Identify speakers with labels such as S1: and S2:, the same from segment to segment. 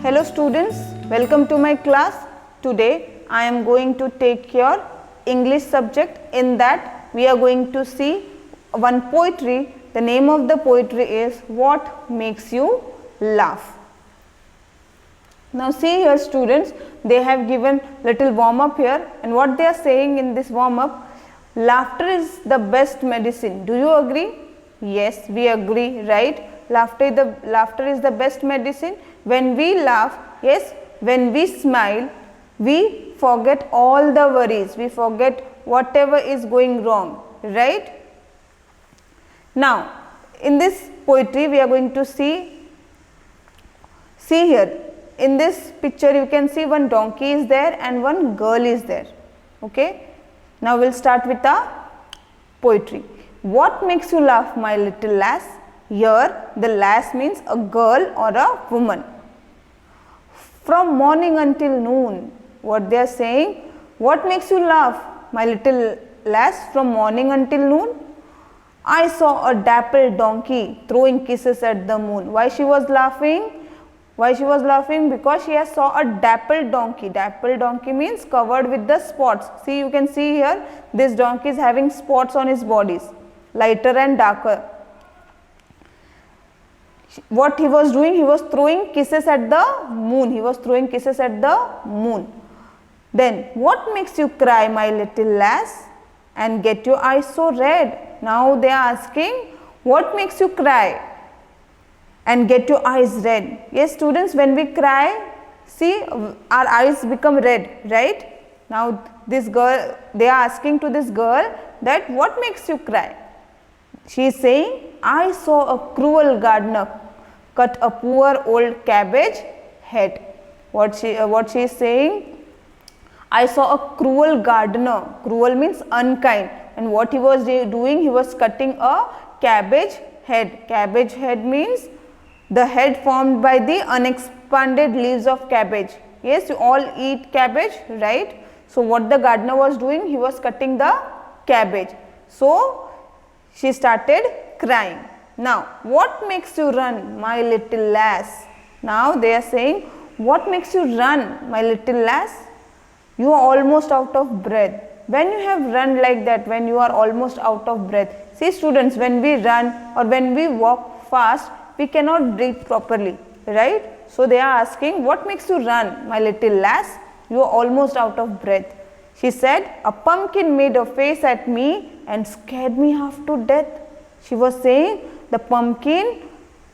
S1: Hello students, welcome to my class. Today I am going to take your English subject. In that we are going to see one poetry. The name of the poetry is What Makes You Laugh. Now see here students, they have given little warm up here, and what they are saying in this warm up, laughter is the best medicine. Do you agree? Yes, we agree, right? Laughter is the best medicine. When we laugh, yes, when we smile, we forget all the worries, we forget whatever is going wrong, right? Now, in this poetry we are going to see here, in this picture you can see one donkey is there and one girl is there, okay? Now we will start with the poetry. What makes you laugh, my little lass? Here the lass means a girl or a woman. From morning until noon, what they are saying, what makes you laugh, my little lass, from morning until noon? I saw a dappled donkey throwing kisses at the moon. Why she was laughing? Because she has saw a dappled donkey. Dappled donkey means covered with the spots. See, you can see here, this donkey is having spots on his bodies, lighter and darker. What he was doing, he was throwing kisses at the moon. Then, what makes you cry, my little lass, and get your eyes so red? Now they are asking, what makes you cry and get your eyes red? Yes students, when we cry, see, our eyes become red, right? Now this girl, they are asking to this girl that what makes you cry? She is saying, I saw a cruel gardener cut a poor old cabbage head. What she is saying, I saw a cruel gardener. Cruel means unkind, and what he was doing, he was cutting a cabbage head. Cabbage head means the head formed by the unexpanded leaves of cabbage. Yes, you all eat cabbage, right? So what the gardener was doing, he was cutting the cabbage. So she started crying. Now, what makes you run, my little lass? Now they are saying, what makes you run, my little lass? You are almost out of breath. When you have run like that, when you are almost out of breath, see students, when we run or when we walk fast, we cannot breathe properly, right? So they are asking, what makes you run, my little lass? You are almost out of breath. She said, a pumpkin made a face at me and scared me half to death. She was saying, the pumpkin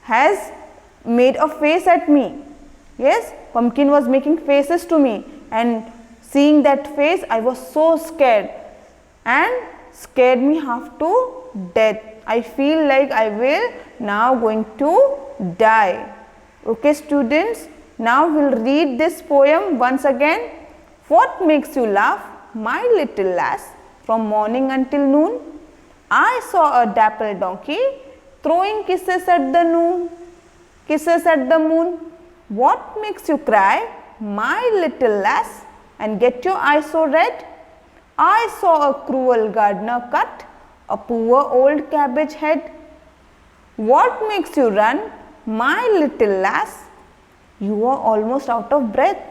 S1: has made a face at me. Yes, pumpkin was making faces to me, and seeing that face, I was so scared and scared me half to death. I feel like I will now going to die. Okay students, now we will read this poem once again. What makes you laugh, my little lass, from morning until noon? I saw a dappled donkey throwing kisses at the moon. What makes you cry, my little lass, and get your eyes so red? I saw a cruel gardener cut a poor old cabbage head. What makes you run, my little lass? You are almost out of breath.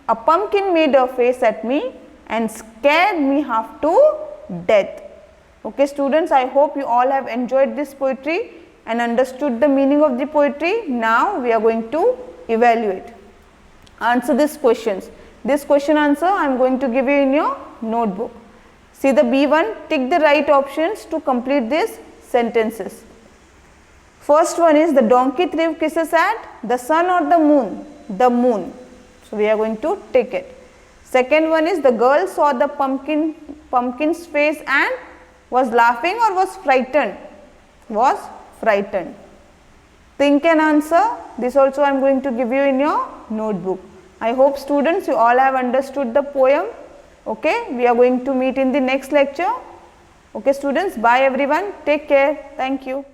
S1: A pumpkin made a face at me and scared me half to death. Okay students, I hope you all have enjoyed this poetry and understood the meaning of the poetry. Now we are going to evaluate. Answer these questions. This question answer I am going to give you in your notebook. See the B1, tick the right options to complete these sentences. First one is, the donkey threw kisses at the sun or the moon? The moon. So we are going to tick it. Second one is, the girl saw the pumpkin's face and was laughing or was frightened? Was frightened. Think and answer. This also I am going to give you in your notebook. I hope students you all have understood the poem. Okay, we are going to meet in the next lecture. Okay students, bye everyone. Take care. Thank you.